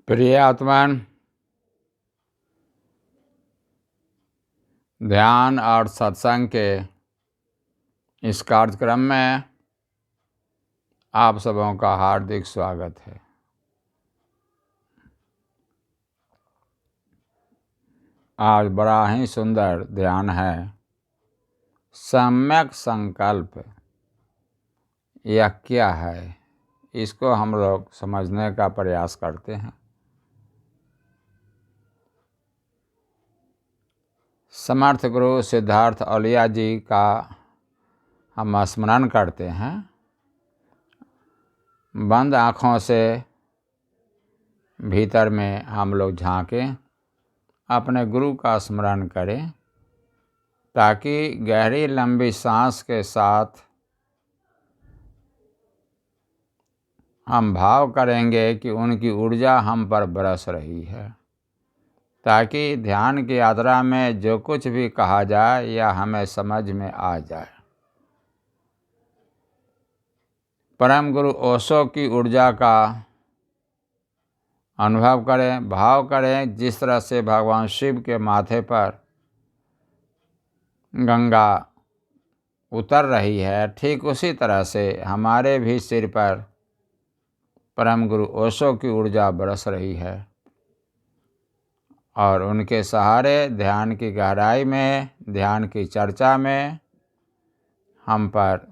प्रिय आत्मन, ध्यान और सत्संग के इस कार्यक्रम में आप सबों का हार्दिक स्वागत है। आज बड़ा ही सुंदर ध्यान है। सम्यक संकल्प यह क्या है, इसको हम लोग समझने का प्रयास करते हैं। समर्थ गुरु सिद्धार्थ औलिया जी का हम स्मरण करते हैं। बंद आँखों से भीतर में हम लोग झांकें, अपने गुरु का स्मरण करें, ताकि गहरी लंबी सांस के साथ हम भाव करेंगे कि उनकी ऊर्जा हम पर बरस रही है, ताकि ध्यान की यात्रा में जो कुछ भी कहा जाए या हमें समझ में आ जाए। परम गुरु ओशो की ऊर्जा का अनुभव करें, भाव करें। जिस तरह से भगवान शिव के माथे पर गंगा उतर रही है, ठीक उसी तरह से हमारे भी सिर पर परम गुरु ओशो की ऊर्जा बरस रही है, और उनके सहारे ध्यान की गहराई में, ध्यान की चर्चा में हम पर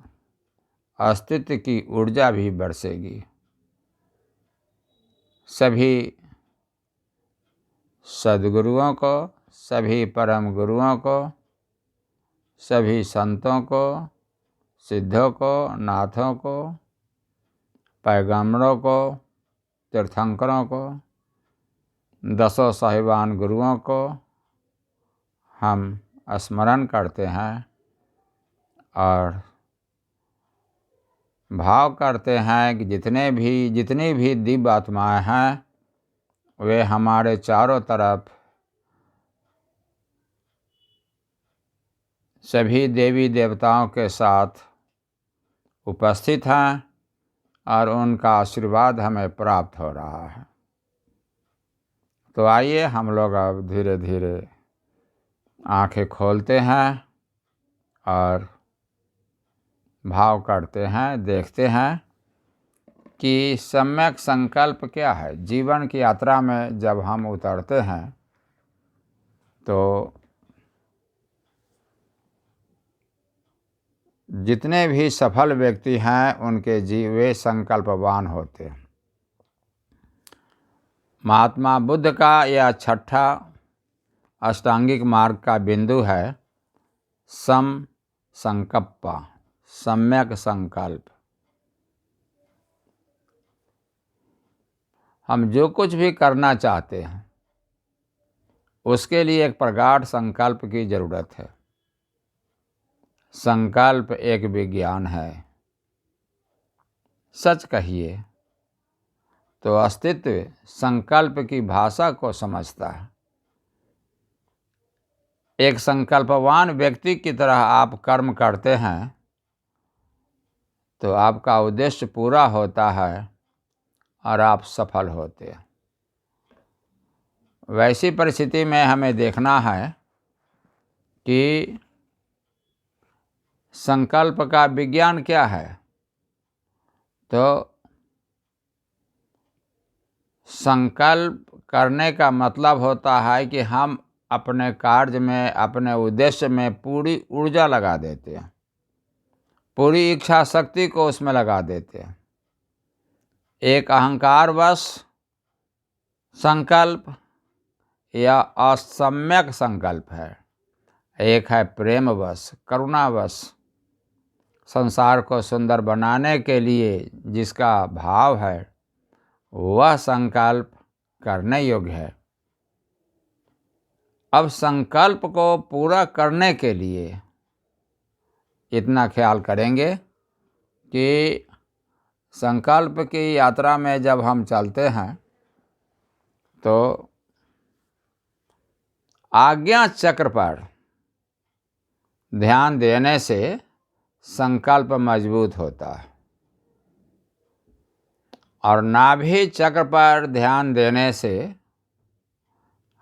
अस्तित्व की ऊर्जा भी बरसेगी। सभी सद्गुरुओं को, सभी परम गुरुओं को, सभी संतों को, सिद्धों को, नाथों को, पैगंबरों को, तीर्थंकरों को, दसों साहिबान गुरुओं को हम स्मरण करते हैं और भाव करते हैं कि जितनी भी दिव्य आत्माएं हैं, वे हमारे चारों तरफ सभी देवी देवताओं के साथ उपस्थित हैं और उनका आशीर्वाद हमें प्राप्त हो रहा है। तो आइए हम लोग अब धीरे धीरे आंखें खोलते हैं और भाव करते हैं, देखते हैं कि सम्यक संकल्प क्या है। जीवन की यात्रा में जब हम उतरते हैं तो जितने भी सफल व्यक्ति हैं, उनके वे संकल्पवान होते हैं। महात्मा बुद्ध का यह छठा अष्टांगिक मार्ग का बिंदु है सम संकप्पा, सम्यक संकल्प। हम जो कुछ भी करना चाहते हैं, उसके लिए एक प्रगाढ़ संकल्प की जरूरत है। संकल्प एक विज्ञान है। सच कहिए तो अस्तित्व संकल्प की भाषा को समझता है। एक संकल्पवान व्यक्ति की तरह आप कर्म करते हैं तो आपका उद्देश्य पूरा होता है और आप सफल होते हैं। वैसी परिस्थिति में हमें देखना है कि संकल्प का विज्ञान क्या है। तो संकल्प करने का मतलब होता है कि हम अपने कार्य में, अपने उद्देश्य में पूरी ऊर्जा लगा देते हैं, पूरी इच्छा शक्ति को उसमें लगा देते हैं। एक अहंकारवश संकल्प या असम्यक संकल्प है, एक है प्रेमवश, करुणावश। संसार को सुंदर बनाने के लिए जिसका भाव है, वह संकल्प करने योग्य है। अब संकल्प को पूरा करने के लिए इतना ख्याल करेंगे कि संकल्प की यात्रा में जब हम चलते हैं तो आज्ञा चक्र पर ध्यान देने से संकल्प मजबूत होता है और नाभि चक्र पर ध्यान देने से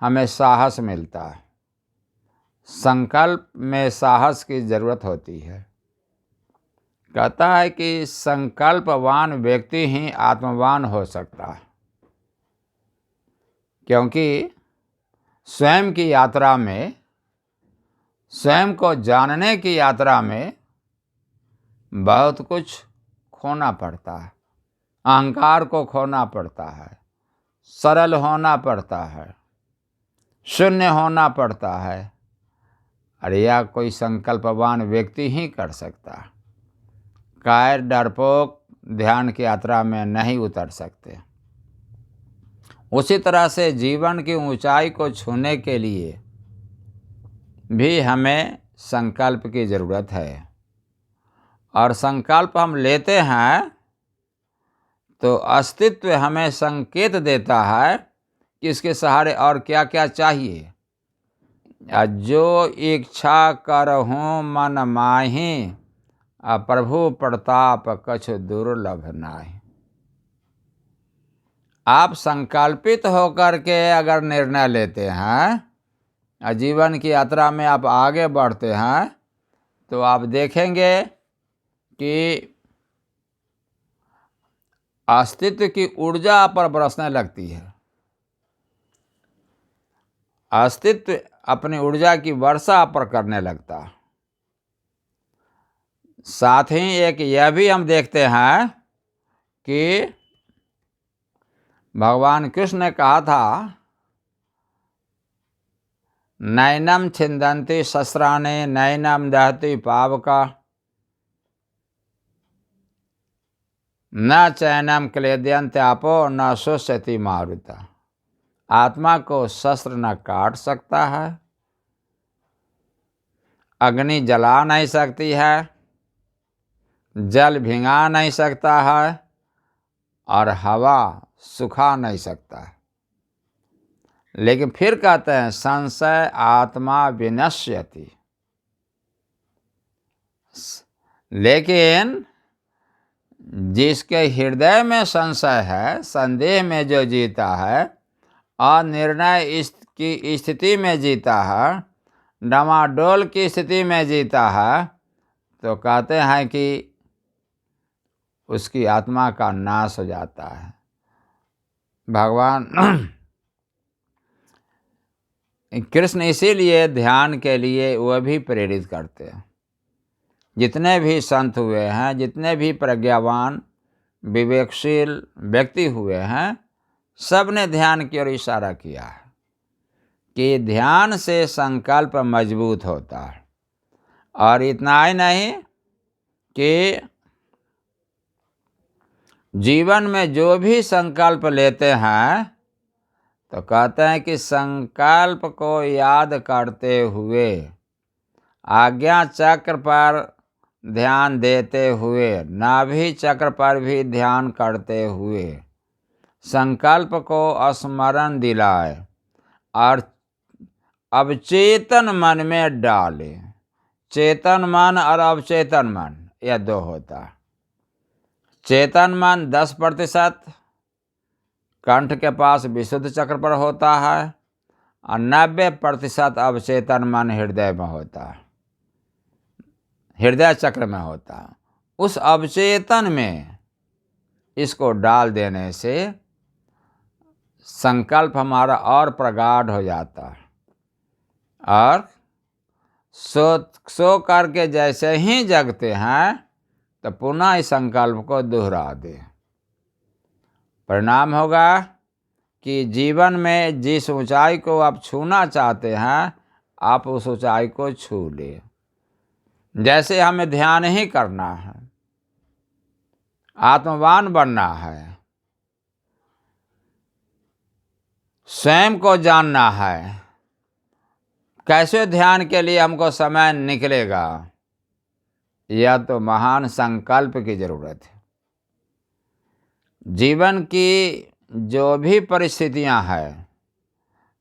हमें साहस मिलता है। संकल्प में साहस की ज़रूरत होती है। कहता है कि संकल्पवान व्यक्ति ही आत्मवान हो सकता है, क्योंकि स्वयं की यात्रा में, स्वयं को जानने की यात्रा में बहुत कुछ खोना पड़ता है। अहंकार को खोना पड़ता है, सरल होना पड़ता है, शून्य होना पड़ता है। अरे यह कोई संकल्पवान व्यक्ति ही कर सकता है। कायर डरपोक ध्यान की यात्रा में नहीं उतर सकते। उसी तरह से जीवन की ऊंचाई को छूने के लिए भी हमें संकल्प की ज़रूरत है। और संकल्प हम लेते हैं तो अस्तित्व हमें संकेत देता है कि इसके सहारे और क्या क्या चाहिए। जो इच्छा करहूँ मन माही, प्रभु प्रताप कछु दुर्लभ नाही। आप संकल्पित होकर के अगर निर्णय लेते हैं, जीवन की यात्रा में आप आगे बढ़ते हैं, तो आप देखेंगे कि अस्तित्व की ऊर्जा आप पर बरसने लगती है। अस्तित्व अपनी ऊर्जा की वर्षा आप पर करने लगता है। साथ ही एक यह भी हम देखते हैं कि भगवान कृष्ण ने कहा था, नैनम छिंदन्ति शस्त्राणि नैनम दहति पावका न चैनम क्लेदयन्त आपो न शुष्यति मारुता। आत्मा को शस्त्र न काट सकता है, अग्नि जला नहीं सकती है, जल भिंगा नहीं सकता है, और हवा सुखा नहीं सकता है। लेकिन फिर कहते हैं संशय आत्मा विनश्यति। लेकिन जिसके हृदय में संशय है, संदेह में जो जीता है, अनिर्णय की स्थिति में जीता है, डमाडोल की स्थिति में जीता है, तो कहते हैं कि उसकी आत्मा का नाश हो जाता है। भगवान कृष्ण इसीलिए ध्यान के लिए वह भी प्रेरित करते हैं। जितने भी संत हुए हैं, जितने भी प्रज्ञावान विवेकशील व्यक्ति हुए हैं, सब ने ध्यान की ओर इशारा किया है कि ध्यान से संकल्प मजबूत होता है। और इतना ही नहीं कि जीवन में जो भी संकल्प लेते हैं, तो कहते हैं कि संकल्प को याद करते हुए, आज्ञा चक्र पर ध्यान देते हुए, नाभि चक्र पर भी ध्यान करते हुए संकल्प को स्मरण दिलाए और अवचेतन मन में डाले। चेतन मन और अवचेतन मन, यह दो होता है। चेतन मन 10% कंठ के पास विशुद्ध चक्र पर होता है, और 90% अवचेतन मन हृदय में होता है, हृदय चक्र में होता है। उस अवचेतन में इसको डाल देने से संकल्प हमारा और प्रगाढ़ हो जाता है। और सो करके जैसे ही जगते हैं, तो पुनः इस संकल्प को दोहरा दे। परिणाम होगा कि जीवन में जिस ऊंचाई को आप छूना चाहते हैं, आप उस ऊंचाई को छू ले। जैसे हमें ध्यान ही करना है, आत्मवान बनना है, स्वयं को जानना है, कैसे ध्यान के लिए हमको समय निकलेगा, यह तो महान संकल्प की जरूरत है। जीवन की जो भी परिस्थितियां हैं,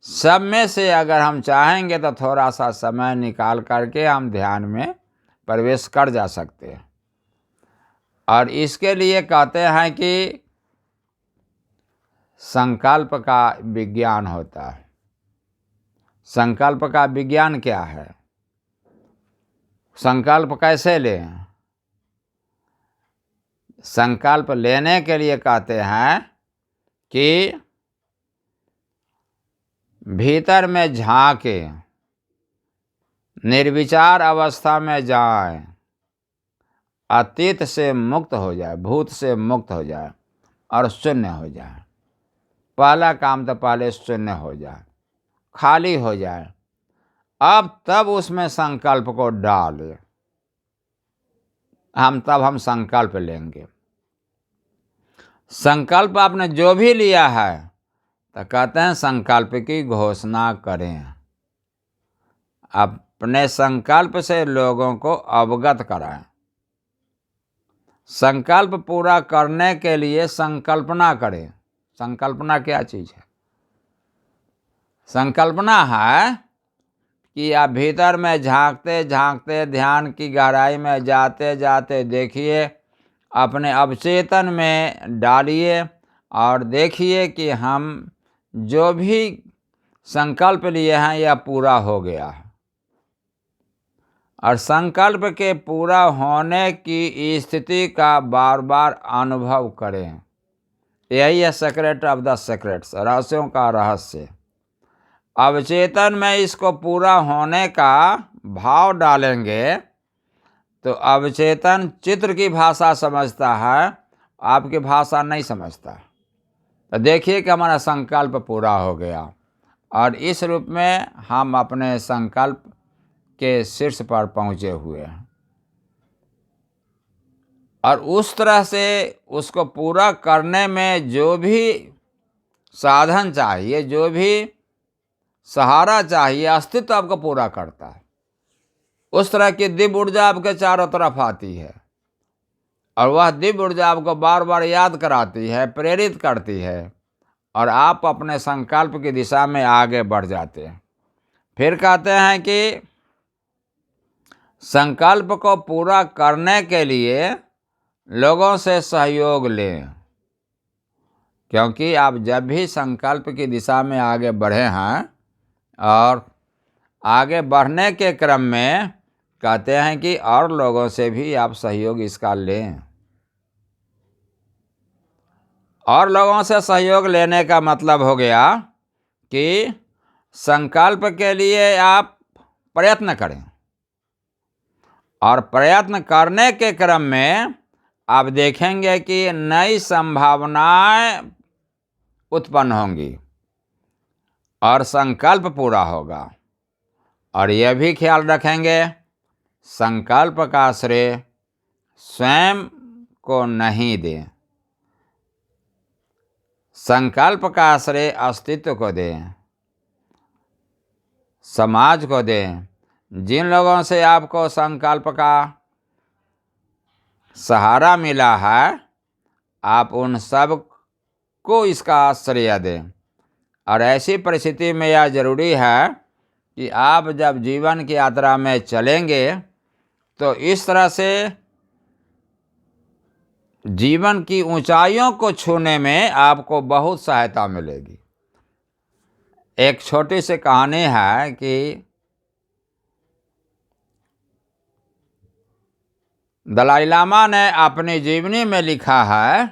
सब में से अगर हम चाहेंगे तो थोड़ा सा समय निकाल करके हम ध्यान में प्रवेश कर जा सकते हैं। और इसके लिए कहते हैं कि संकल्प का विज्ञान होता है। संकल्प का विज्ञान क्या है? संकल्प कैसे लें? संकल्प लेने के लिए कहते हैं कि भीतर में झांके, निर्विचार अवस्था में जाए, अतीत से मुक्त हो जाए, भूत से मुक्त हो जाए और शून्य हो जाए। पहला काम तो पहले शून्य हो जाए, खाली हो जाए। अब तब उसमें संकल्प को डाले, हम संकल्प लेंगे। संकल्प आपने जो भी लिया है तो कहते हैं संकल्प की घोषणा करें। अपने संकल्प से लोगों को अवगत कराएं। संकल्प पूरा करने के लिए संकल्पना करें। संकल्पना क्या चीज़ है? संकल्पना है कि आप भीतर में झांकते झांकते ध्यान की गहराई में जाते जाते देखिए, अपने अवचेतन में डालिए और देखिए कि हम जो भी संकल्प लिए हैं यह पूरा हो गया है। और संकल्प के पूरा होने की स्थिति का बार बार अनुभव करें। यही है सीक्रेट ऑफ द सीक्रेट्स, रहस्यों का रहस्य। अवचेतन में इसको पूरा होने का भाव डालेंगे तो अवचेतन चित्र की भाषा समझता है, आपकी भाषा नहीं समझता। तो देखिए कि हमारा संकल्प पूरा हो गया और इस रूप में हम अपने संकल्प के शीर्ष पर पहुंचे हुए हैं। और उस तरह से उसको पूरा करने में जो भी साधन चाहिए, जो भी सहारा चाहिए, अस्तित्व आपको पूरा करता है। उस तरह की दिव्य ऊर्जा आपके चारों तरफ आती है और वह दिव्य ऊर्जा आपको बार बार याद कराती है, प्रेरित करती है और आप अपने संकल्प की दिशा में आगे बढ़ जाते हैं। फिर कहते हैं कि संकल्प को पूरा करने के लिए लोगों से सहयोग लें, क्योंकि आप जब भी संकल्प की दिशा में आगे बढ़े हैं और आगे बढ़ने के क्रम में कहते हैं कि और लोगों से भी आप सहयोग इसका लें। और लोगों से सहयोग लेने का मतलब हो गया कि संकल्प के लिए आप प्रयत्न करें और प्रयत्न करने के क्रम में आप देखेंगे कि नई संभावनाएं उत्पन्न होंगी और संकल्प पूरा होगा। और यह भी ख्याल रखेंगे, संकल्प का श्रेय स्वयं को नहीं दें, संकल्प का श्रेय अस्तित्व को दें, समाज को दें। जिन लोगों से आपको संकल्प का सहारा मिला है, आप उन सब को इसका श्रेय दें। और ऐसी परिस्थिति में यह जरूरी है कि आप जब जीवन की यात्रा में चलेंगे तो इस तरह से जीवन की ऊंचाइयों को छूने में आपको बहुत सहायता मिलेगी। एक छोटी सी कहानी है कि दलाई लामा ने अपनी जीवनी में लिखा है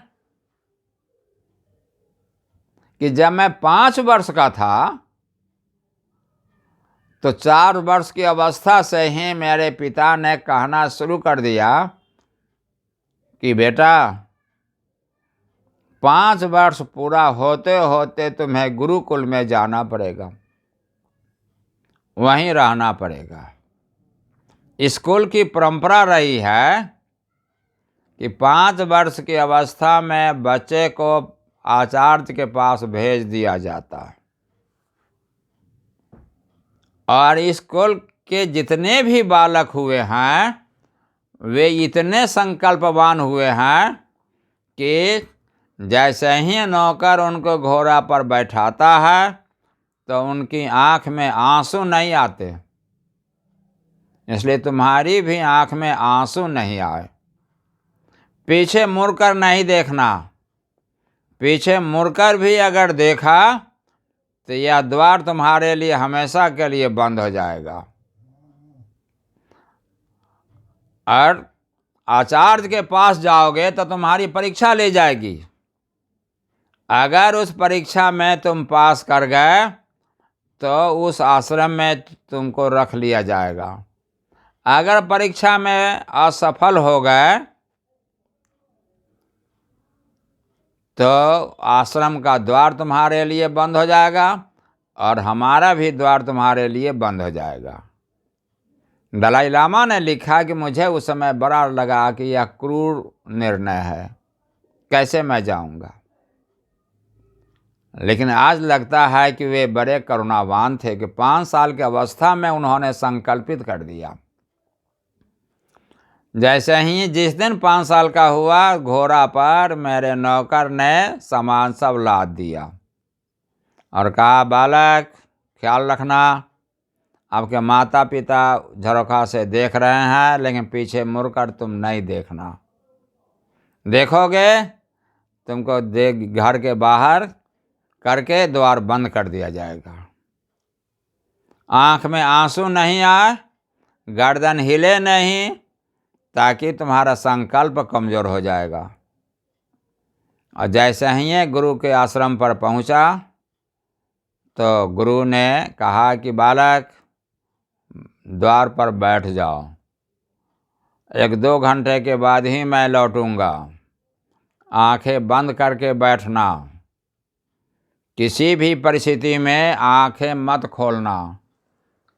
कि जब मैं 5 वर्ष का था तो 4 वर्ष की अवस्था से ही मेरे पिता ने कहना शुरू कर दिया कि बेटा 5 वर्ष पूरा होते होते तुम्हें गुरुकुल में जाना पड़ेगा, वहीं रहना पड़ेगा। स्कूल की परंपरा रही है कि 5 वर्ष की अवस्था में बच्चे को आचार्य के पास भेज दिया जाता है। और स्कूल के जितने भी बालक हुए हैं वे इतने संकल्पवान हुए हैं कि जैसे ही नौकर उनको घोड़ा पर बैठाता है तो उनकी आंख में आंसू नहीं आते। इसलिए तुम्हारी भी आंख में आंसू नहीं आए। पीछे मुड़कर नहीं देखना, पीछे मुड़कर भी अगर देखा तो यह द्वार तुम्हारे लिए हमेशा के लिए बंद हो जाएगा। और आचार्य के पास जाओगे तो तुम्हारी परीक्षा ली जाएगी। अगर उस परीक्षा में तुम पास कर गए तो उस आश्रम में तुमको रख लिया जाएगा। अगर परीक्षा में असफल हो गए तो आश्रम का द्वार तुम्हारे लिए बंद हो जाएगा और हमारा भी द्वार तुम्हारे लिए बंद हो जाएगा। दलाई लामा ने लिखा कि मुझे उस समय बड़ा लगा कि यह क्रूर निर्णय है, कैसे मैं जाऊंगा। लेकिन आज लगता है कि वे बड़े करुणावान थे कि 5 साल की अवस्था में उन्होंने संकल्पित कर दिया। जैसे ही जिस दिन 5 साल का हुआ, घोड़ा पर मेरे नौकर ने सामान सब लाद दिया और कहा, बालक ख्याल रखना, आपके माता पिता झरोखा से देख रहे हैं, लेकिन पीछे मुड़कर तुम नहीं देखना। देखोगे तुमको घर के बाहर करके द्वार बंद कर दिया जाएगा। आंख में आंसू नहीं आए, गर्दन हिले नहीं, ताकि तुम्हारा संकल्प कमजोर हो जाएगा। और जैसे ही ये गुरु के आश्रम पर पहुंचा तो गुरु ने कहा कि बालक द्वार पर बैठ जाओ, 1-2 घंटे के बाद ही मैं लौटूंगा, आंखें बंद करके बैठना, किसी भी परिस्थिति में आंखें मत खोलना।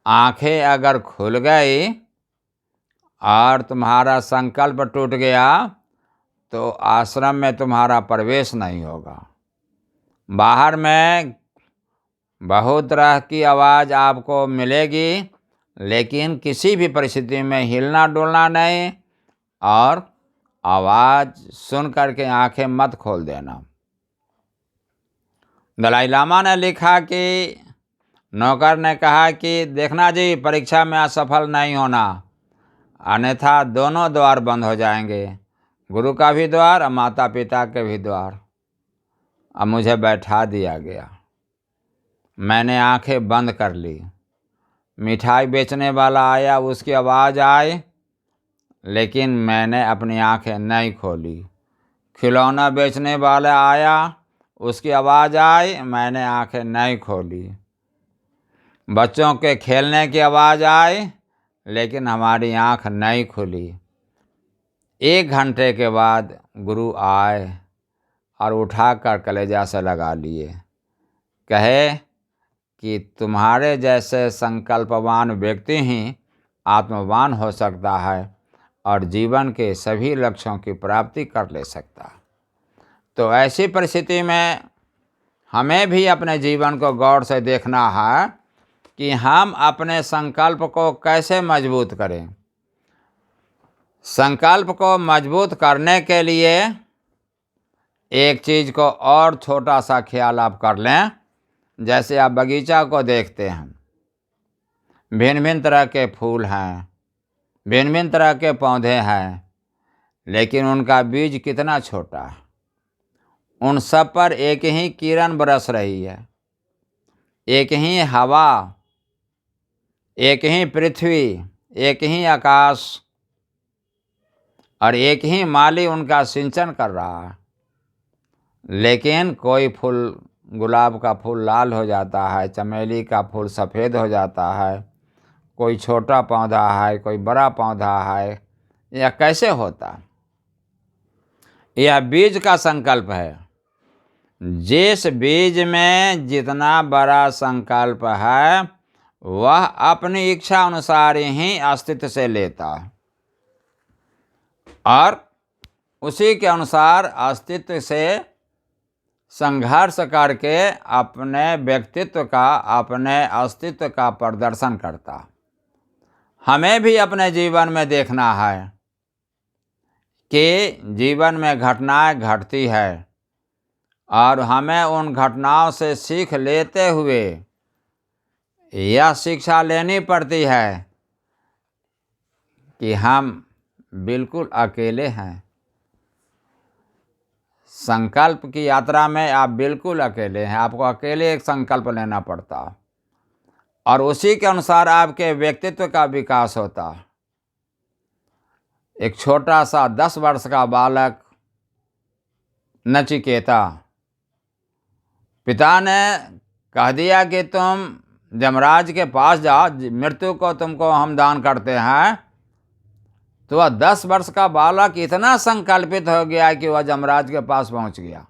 आंखें अगर खुल गई और तुम्हारा संकल्प टूट गया तो आश्रम में तुम्हारा प्रवेश नहीं होगा। बाहर में बहुत तरह की आवाज़ आपको मिलेगी, लेकिन किसी भी परिस्थिति में हिलना डुलना नहीं और आवाज़ सुन करके आंखें मत खोल देना। दलाई लामा ने लिखा कि नौकर ने कहा कि देखना जी, परीक्षा में असफल नहीं होना, अन्यथा दोनों द्वार बंद हो जाएंगे, गुरु का भी द्वार और माता पिता के भी द्वार। अब मुझे बैठा दिया गया, मैंने आंखें बंद कर ली। मिठाई बेचने वाला आया, उसकी आवाज़ आई, लेकिन मैंने अपनी आंखें नहीं खोली। खिलौना बेचने वाला आया, उसकी आवाज़ आई, मैंने आंखें नहीं खोली। बच्चों के खेलने की आवाज़ आई, लेकिन हमारी आंख नहीं खुली। 1 घंटे के बाद गुरु आए और उठाकर कलेजा से लगा लिए, कहे कि तुम्हारे जैसे संकल्पवान व्यक्ति ही आत्मवान हो सकता है और जीवन के सभी लक्ष्यों की प्राप्ति कर ले सकता है। तो ऐसी परिस्थिति में हमें भी अपने जीवन को गौर से देखना है कि हम अपने संकल्प को कैसे मजबूत करें। संकल्प को मजबूत करने के लिए एक चीज़ को और छोटा सा ख्याल आप कर लें। जैसे आप बगीचा को देखते हैं, भिन्न भिन्न तरह के फूल हैं, भिन्न भिन्न तरह के पौधे हैं, लेकिन उनका बीज कितना छोटा है। उन सब पर एक ही किरण बरस रही है, एक ही हवा, एक ही पृथ्वी, एक ही आकाश और एक ही माली उनका सिंचन कर रहा है। लेकिन कोई फूल, गुलाब का फूल लाल हो जाता है, चमेली का फूल सफ़ेद हो जाता है, कोई छोटा पौधा है, कोई बड़ा पौधा है। यह कैसे होता? यह बीज का संकल्प है। जिस बीज में जितना बड़ा संकल्प है वह अपनी इच्छा अनुसार ही अस्तित्व से लेता है और उसी के अनुसार अस्तित्व से संघर्ष करके अपने व्यक्तित्व का, अपने अस्तित्व का प्रदर्शन करता। हमें भी अपने जीवन में देखना है कि जीवन में घटनाएं घटती है और हमें उन घटनाओं से सीख लेते हुए यह शिक्षा लेनी पड़ती है कि हम बिल्कुल अकेले हैं। संकल्प की यात्रा में आप बिल्कुल अकेले हैं। आपको अकेले एक संकल्प लेना पड़ता और उसी के अनुसार आपके व्यक्तित्व का विकास होता। एक छोटा सा 10 वर्ष का बालक नचिकेता, पिता ने कह दिया कि तुम यमराज के पास जाओ, मृत्यु को तुमको हम दान करते हैं। तो वह 10 वर्ष का बालक इतना संकल्पित हो गया कि वह यमराज के पास पहुंच गया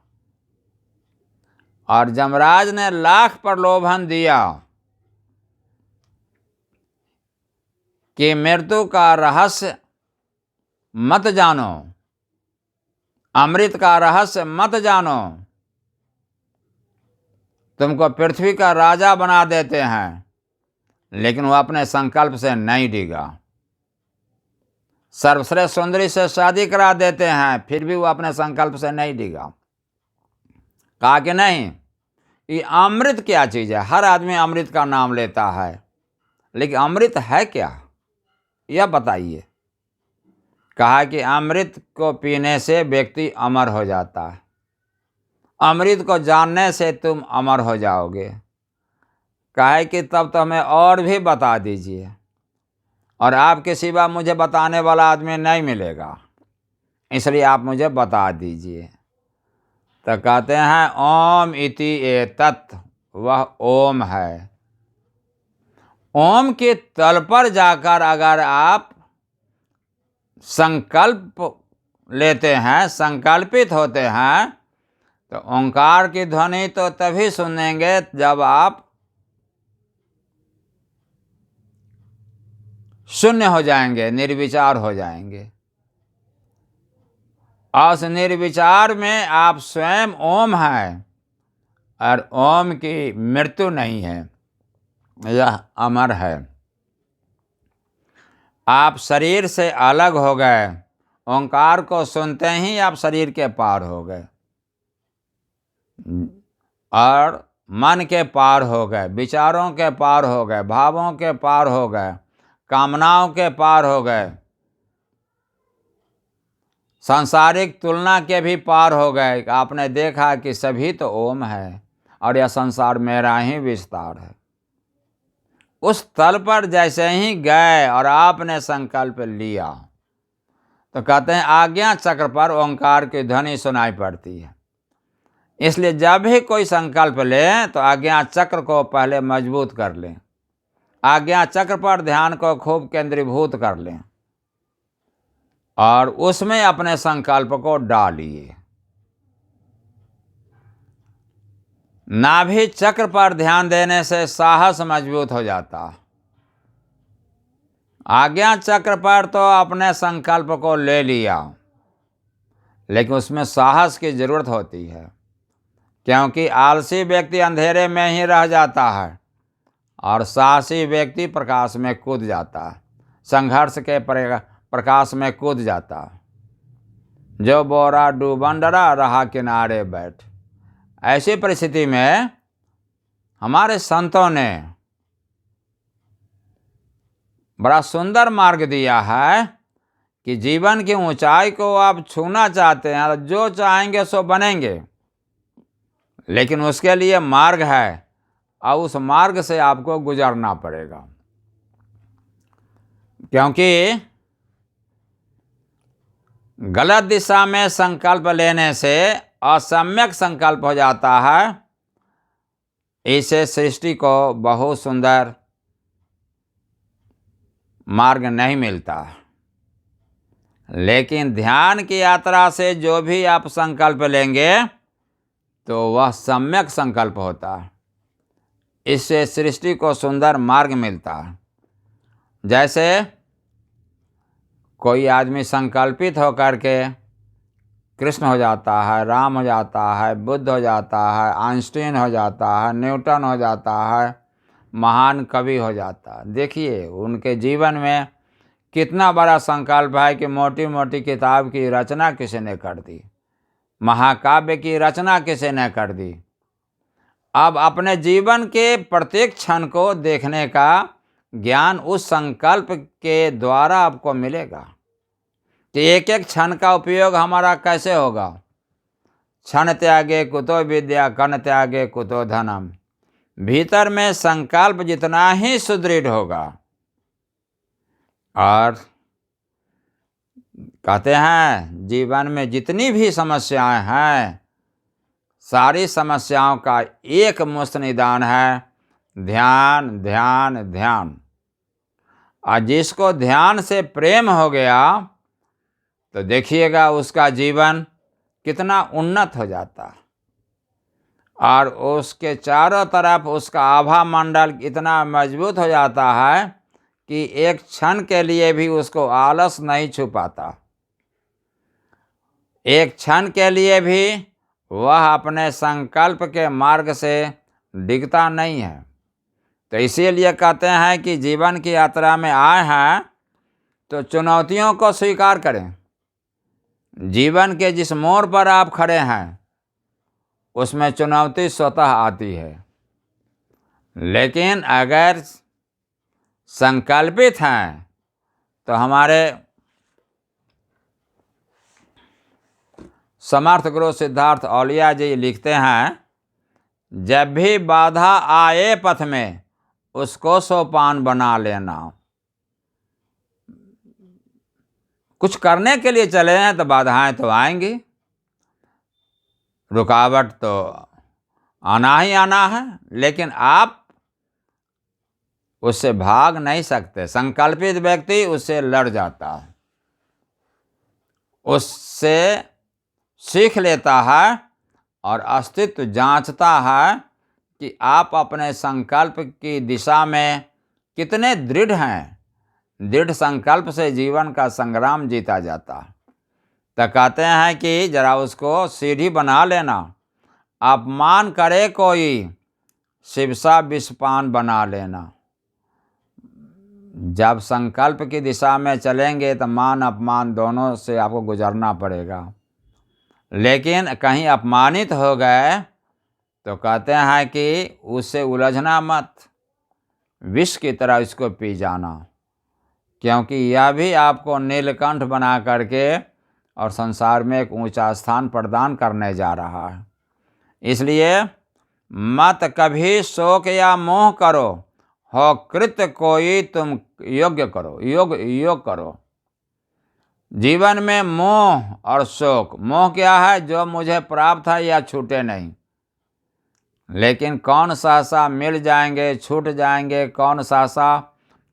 और यमराज ने लाख प्रलोभन दिया कि मृत्यु का रहस्य मत जानो, अमृत का रहस्य मत जानो, तुमको पृथ्वी का राजा बना देते हैं। लेकिन वह अपने संकल्प से नहीं डिगा। सर्वश्रेष्ठ सुंदरी से शादी करा देते हैं, फिर भी वो अपने संकल्प से नहीं डिगा। कहा कि नहीं, ये अमृत क्या चीज़ है। हर आदमी अमृत का नाम लेता है, लेकिन अमृत है क्या, यह बताइए। कहा कि अमृत को पीने से व्यक्ति अमर हो जाता है, अमृत को जानने से तुम अमर हो जाओगे। कहा कि तब तो हमें और भी बता दीजिए, और आपके सिवा मुझे बताने वाला आदमी नहीं मिलेगा, इसलिए आप मुझे बता दीजिए। तो कहते हैं ओम इति एतत्, वह ओम है। ओम के तल पर जाकर अगर आप संकल्प लेते हैं, संकल्पित होते हैं, तो ओंकार की ध्वनि तो तभी सुनेंगे जब आप शून्य हो जाएंगे, निर्विचार हो जाएंगे। उस निर्विचार में आप स्वयं ओम हैं, और ओम की मृत्यु नहीं है, यह अमर है। आप शरीर से अलग हो गए, ओंकार को सुनते ही आप शरीर के पार हो गए और मन के पार हो गए, विचारों के पार हो गए, भावों के पार हो गए, कामनाओं के पार हो गए, सांसारिक तुलना के भी पार हो गए। आपने देखा कि सभी तो ओम है और यह संसार मेरा ही विस्तार है। उस तल पर जैसे ही गए और आपने संकल्प लिया, तो कहते हैं आज्ञा चक्र पर ओंकार की ध्वनि सुनाई पड़ती है। इसलिए जब भी कोई संकल्प ले तो आज्ञा चक्र को पहले मजबूत कर लें, आज्ञा चक्र पर ध्यान को खूब केंद्रीभूत कर लें और उसमें अपने संकल्प को डालिए। नाभि चक्र पर ध्यान देने से साहस मजबूत हो जाता। आज्ञा चक्र पर तो अपने संकल्प को ले लिया, लेकिन उसमें साहस की जरूरत होती है, क्योंकि आलसी व्यक्ति अंधेरे में ही रह जाता है और साहसी व्यक्ति प्रकाश में कूद जाता है, संघर्ष के प्रकाश में कूद जाता है। जो बोरा डूबन डरा रहा किनारे बैठ। ऐसी परिस्थिति में हमारे संतों ने बड़ा सुंदर मार्ग दिया है कि जीवन की ऊंचाई को आप छूना चाहते हैं, जो चाहेंगे सो बनेंगे, लेकिन उसके लिए मार्ग है और उस मार्ग से आपको गुजरना पड़ेगा। क्योंकि गलत दिशा में संकल्प लेने से असम्यक संकल्प हो जाता है। इसे सृष्टि को बहुत सुंदर मार्ग नहीं मिलता। लेकिन ध्यान की यात्रा से जो भी आप संकल्प लेंगे तो वह सम्यक संकल्प होता है। इससे सृष्टि को सुंदर मार्ग मिलता है। जैसे कोई आदमी संकल्पित होकर के कृष्ण हो जाता है, राम हो जाता है, बुद्ध हो जाता है, आइंस्टीन हो जाता है, न्यूटन हो जाता है, महान कवि हो जाता है। देखिए उनके जीवन में कितना बड़ा संकल्प है कि मोटी मोटी किताब की रचना किसी ने कर दी, महाकाव्य की रचना किसी ने कर दी। अब अपने जीवन के प्रत्येक क्षण को देखने का ज्ञान उस संकल्प के द्वारा आपको मिलेगा कि एक एक क्षण का उपयोग हमारा कैसे होगा। क्षण त्यागे कुतो विद्या, कण त्यागे कुतो धनम। भीतर में संकल्प जितना ही सुदृढ़ होगा, और कहते हैं जीवन में जितनी भी समस्याएं हैं, सारी समस्याओं का एक मुस्त निदान है ध्यान, ध्यान, ध्यान। और जिसको ध्यान से प्रेम हो गया तो देखिएगा उसका जीवन कितना उन्नत हो जाता है, और उसके चारों तरफ उसका आभा मंडल इतना मजबूत हो जाता है कि एक क्षण के लिए भी उसको आलस नहीं छुपाता, एक क्षण के लिए भी वह अपने संकल्प के मार्ग से डिगता नहीं है। तो इसीलिए कहते हैं कि जीवन की यात्रा में आए हैं तो चुनौतियों को स्वीकार करें। जीवन के जिस मोड़ पर आप खड़े हैं उसमें चुनौती स्वतः आती है, लेकिन अगर संकल्पित हैं तो हमारे समर्थ गुरु सिद्धार्थ औलिया जी लिखते हैं, जब भी बाधा आए पथ में उसको सोपान बना लेना। कुछ करने के लिए चले हैं तो बाधाएं तो आएंगी, रुकावट तो आना ही आना है, लेकिन आप उससे भाग नहीं सकते। संकल्पित व्यक्ति उससे लड़ जाता है, उससे सीख लेता है और अस्तित्व जांचता है कि आप अपने संकल्प की दिशा में कितने दृढ़ हैं। दृढ़ संकल्प से जीवन का संग्राम जीता जाता है। तो कहते हैं कि जरा उसको सीढ़ी बना लेना, अपमान करे कोई शिवसा विषपान बना लेना। जब संकल्प की दिशा में चलेंगे तो मान अपमान दोनों से आपको गुजरना पड़ेगा, लेकिन कहीं अपमानित हो गए तो कहते हैं कि उससे उलझना मत, विष की तरह इसको पी जाना, क्योंकि यह भी आपको नीलकंठ बना करके और संसार में एक ऊंचा स्थान प्रदान करने जा रहा है। इसलिए मत कभी शोक या मोह करो, हो कृत्य कोई तुम योग्य करो, योग करो। जीवन में मोह और शोक, मोह क्या है? जो मुझे प्राप्त है या छूटे नहीं, लेकिन कौन सहसा मिल जाएंगे, छूट जाएंगे, कौन सहसा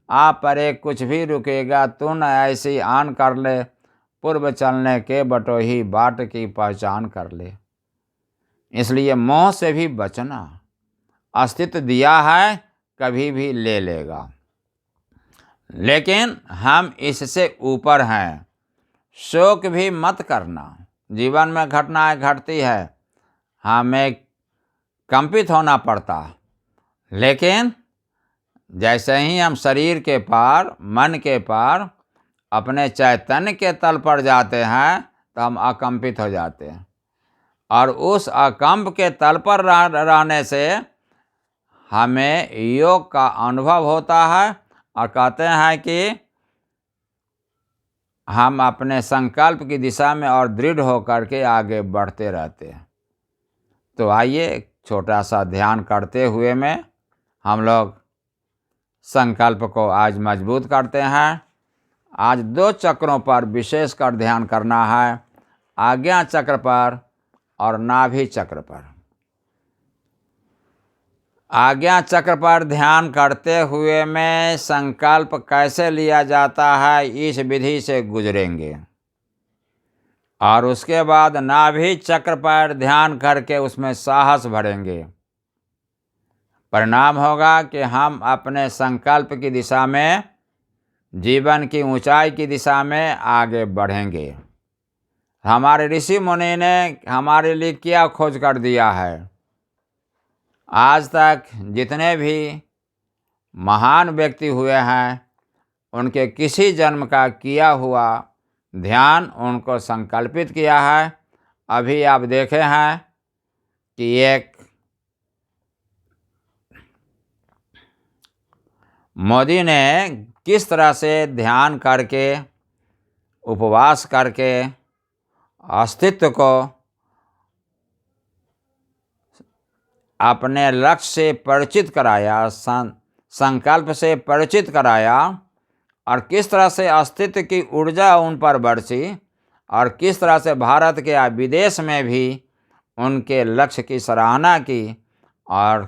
आप परे कुछ भी रुकेगा, तू न ऐसी आन कर ले, पूर्व चलने के बटोही बाट की पहचान कर ले। इसलिए मोह से भी बचना। अस्तित्व दिया है, कभी भी ले लेगा, लेकिन हम इससे ऊपर हैं। शोक भी मत करना। जीवन में घटनाएं घटती है, हमें कंपित होना पड़ता, लेकिन जैसे ही हम शरीर के पार, मन के पार, अपने चैतन्य के तल पर जाते हैं तो हम अकंपित हो जाते हैं, और उस अकंप के तल पर रहने से हमें योग का अनुभव होता है, और कहते हैं कि हम अपने संकल्प की दिशा में और दृढ़ होकर के आगे बढ़ते रहते हैं। तो आइए छोटा सा ध्यान करते हुए में हम लोग संकल्प को आज मजबूत करते हैं। आज 2 चक्रों पर विशेषकर ध्यान करना है, आज्ञा चक्र पर और नाभि चक्र पर। आज्ञा चक्र पर ध्यान करते हुए में संकल्प कैसे लिया जाता है, इस विधि से गुजरेंगे, और उसके बाद नाभि चक्र पर ध्यान करके उसमें साहस भरेंगे। परिणाम होगा कि हम अपने संकल्प की दिशा में, जीवन की ऊंचाई की दिशा में आगे बढ़ेंगे। हमारे ऋषि मुनि ने हमारे लिए क्या खोज कर दिया है। आज तक जितने भी महान व्यक्ति हुए हैं, उनके किसी जन्म का किया हुआ ध्यान उनको संकल्पित किया है। अभी आप देखे हैं कि एक मोदी ने किस तरह से ध्यान करके, उपवास करके अस्तित्व को अपने लक्ष्य से परिचित कराया, संकल्प से परिचित कराया, और किस तरह से अस्तित्व की ऊर्जा उन पर बरसी, और किस तरह से भारत के विदेश में भी उनके लक्ष्य की सराहना की। और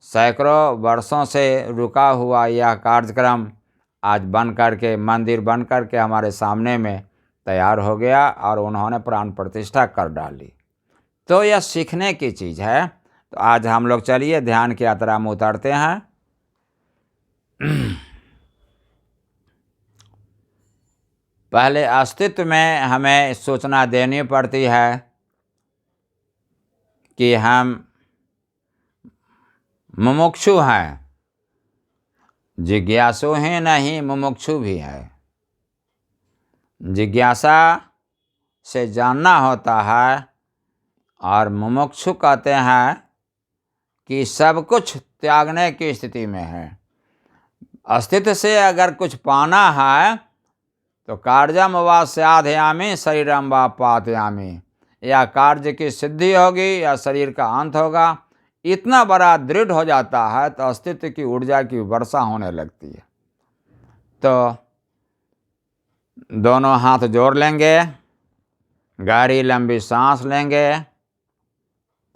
सैकड़ों वर्षों से रुका हुआ यह कार्यक्रम आज बन करके, मंदिर बन करके हमारे सामने में तैयार हो गया और उन्होंने प्राण प्रतिष्ठा कर डाली। तो यह सीखने की चीज़ है। तो आज हम लोग चलिए ध्यान की यात्रा में उतरते हैं। पहले अस्तित्व में हमें सूचना देनी पड़ती है कि हम मुमुक्षु हैं, जिज्ञासु ही नहीं मुमुक्षु भी है। जिज्ञासा से जानना होता है, और मुमुक्षु कहते हैं कि सब कुछ त्यागने की स्थिति में है। अस्तित्व से अगर कुछ पाना है तो कार्यम व स्याध्यामी शरीरम व पातयामी, या कार्य की सिद्धि होगी या शरीर का अंत होगा, इतना बड़ा दृढ़ हो जाता है तो अस्तित्व की ऊर्जा की वर्षा होने लगती है। तो दोनों हाथ जोड़ लेंगे, गहरी लंबी सांस लेंगे,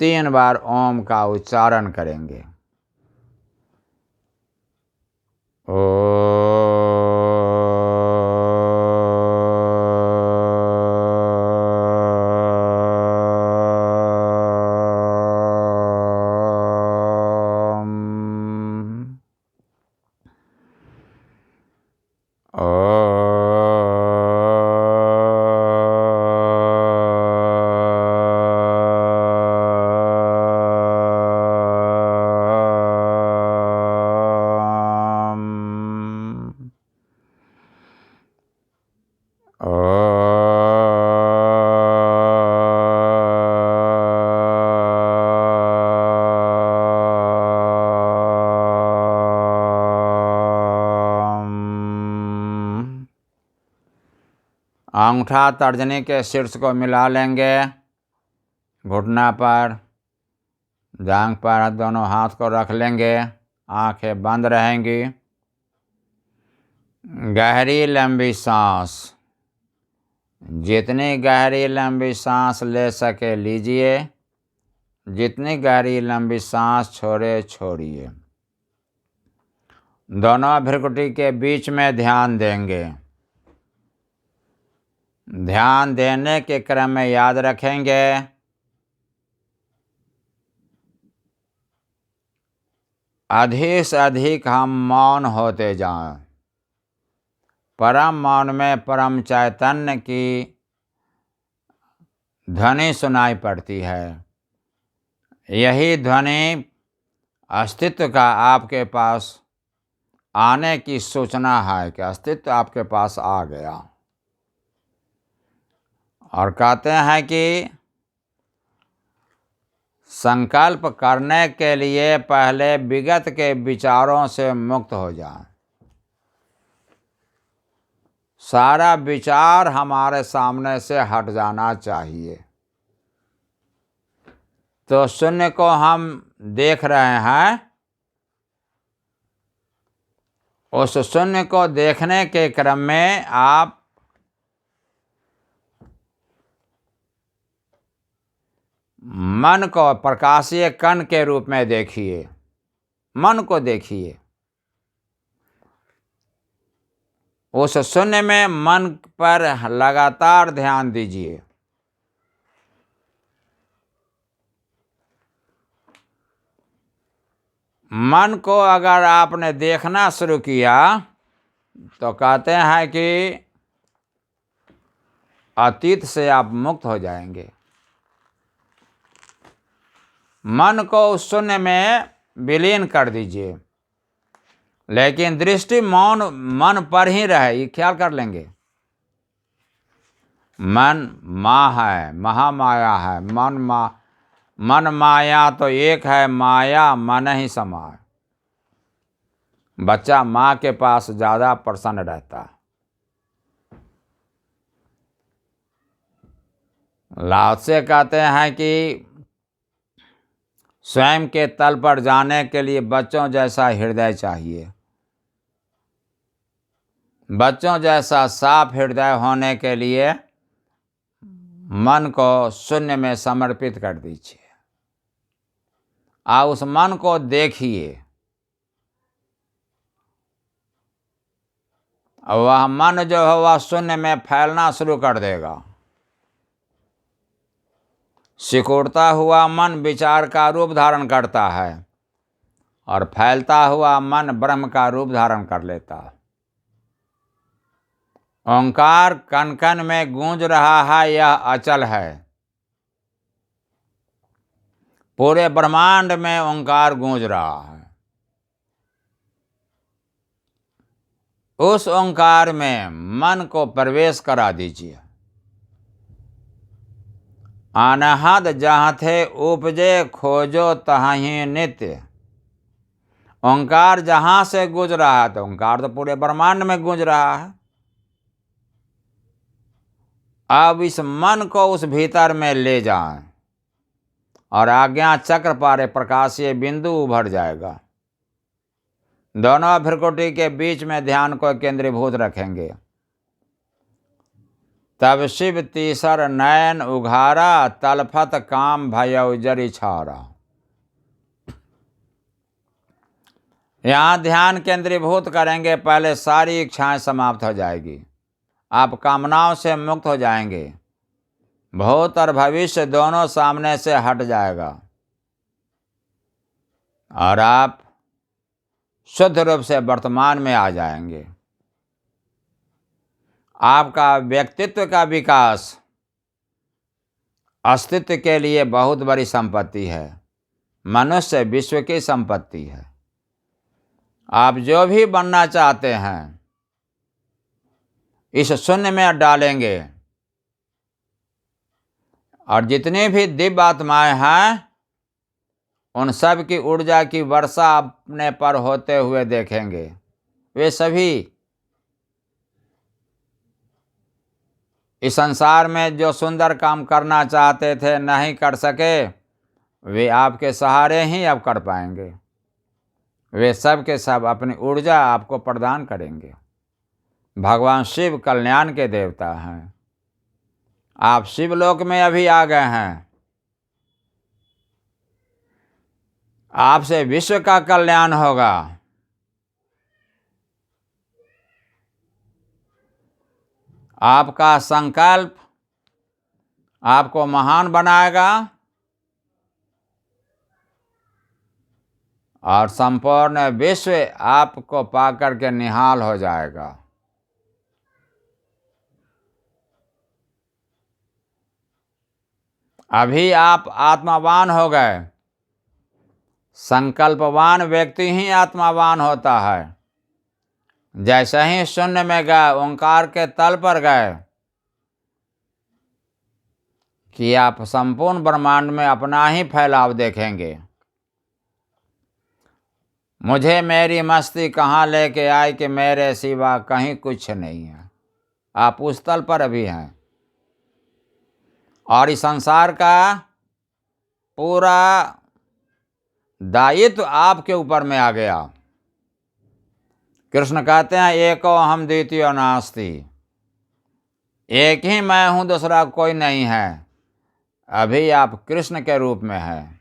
3 बार ओम का उच्चारण करेंगे। अंगूठा तर्जनी के शीर्ष को मिला लेंगे, घुटना पर, जांघ पर दोनों हाथ को रख लेंगे, आंखें बंद रहेंगी। गहरी लंबी सांस, जितनी गहरी लंबी सांस ले सके लीजिए, जितनी गहरी लंबी सांस छोड़िए। दोनों भ्रुकुटी के बीच में ध्यान देंगे। ध्यान देने के क्रम में याद रखेंगे अधिक से अधिक हम मौन होते जाएं। परम मौन में परम चैतन्य की ध्वनि सुनाई पड़ती है। यही ध्वनि अस्तित्व का आपके पास आने की सूचना है कि अस्तित्व आपके पास आ गया। और कहते हैं कि संकल्प करने के लिए पहले विगत के विचारों से मुक्त हो जाएं। सारा विचार हमारे सामने से हट जाना चाहिए। तो शून्य को हम देख रहे हैं, उस शून्य को देखने के क्रम में आप मन को प्रकाशीय कण के रूप में देखिए, मन को देखिए। उस शून्य में मन पर लगातार ध्यान दीजिए। मन को अगर आपने देखना शुरू किया तो कहते हैं कि अतीत से आप मुक्त हो जाएंगे। मन को उस शून्य में विलीन कर दीजिए, लेकिन दृष्टि मौन मन पर ही रहे, ये ख्याल कर लेंगे। मन माँ है, महामाया है। मन माया तो एक है, माया मन ही समा है। बच्चा माँ के पास ज्यादा प्रसन्न रहता है। लाओत्से कहते हैं कि स्वयं के तल पर जाने के लिए बच्चों जैसा हृदय चाहिए। बच्चों जैसा साफ हृदय होने के लिए मन को शून्य में समर्पित कर दीजिए। आप उस मन को देखिए, वह मन जो है वह शून्य में फैलना शुरू कर देगा। सिकुड़ता हुआ मन विचार का रूप धारण करता है और फैलता हुआ मन ब्रह्म का रूप धारण कर लेता है। ओंकार कण कण में गूंज रहा है, यह अचल है। पूरे ब्रह्मांड में ओंकार गूंज रहा है। उस ओंकार में मन को प्रवेश करा दीजिए। अनहद जहाँ थे उपजे खोजो तहीं नित्य। ओंकार जहां से गूंज रहा है, तो ओंकार तो पूरे ब्रह्मांड में गूंज रहा है। अब इस मन को उस भीतर में ले जाएं और आज्ञा चक्र पर प्रकाशीय बिंदु उभर जाएगा। दोनों भ्रुकुटी के बीच में ध्यान को केंद्रीभूत रखेंगे। तब शिव तीसर नयन उघारा, तलफत काम भयउ जरि छारा। यहाँ ध्यान केंद्रीभूत करेंगे, पहले सारी इच्छाएं समाप्त हो जाएगी। आप कामनाओं से मुक्त हो जाएंगे। भूत और भविष्य दोनों सामने से हट जाएगा और आप शुद्ध रूप से वर्तमान में आ जाएंगे। आपका व्यक्तित्व का विकास अस्तित्व के लिए बहुत बड़ी संपत्ति है। मनुष्य विश्व की संपत्ति है। आप जो भी बनना चाहते हैं इस शून्य में डालेंगे और जितनी भी दिव्य आत्माएं हैं उन सब की ऊर्जा की वर्षा अपने पर होते हुए देखेंगे। वे सभी इस संसार में जो सुंदर काम करना चाहते थे, नहीं कर सके, वे आपके सहारे ही अब कर पाएंगे। वे सब के सब अपनी ऊर्जा आपको प्रदान करेंगे। भगवान शिव कल्याण के देवता हैं। आप शिवलोक में अभी आ गए हैं। आपसे विश्व का कल्याण होगा। आपका संकल्प आपको महान बनाएगा और संपूर्ण विश्व आपको पाकर के निहाल हो जाएगा। अभी आप आत्मावान हो गए। संकल्पवान व्यक्ति ही आत्मावान होता है। जैसे ही शून्य में गए, ओंकार के तल पर गए, कि आप संपूर्ण ब्रह्मांड में अपना ही फैलाव देखेंगे। मुझे मेरी मस्ती कहाँ लेके आई कि मेरे सिवा कहीं कुछ नहीं है। आप उस तल पर अभी हैं और इस संसार का पूरा दायित्व आपके ऊपर में आ गया। कृष्ण कहते हैं एको हम द्वितीयो नास्ति। एक ही मैं हूं, दूसरा कोई नहीं है। अभी आप कृष्ण के रूप में हैं।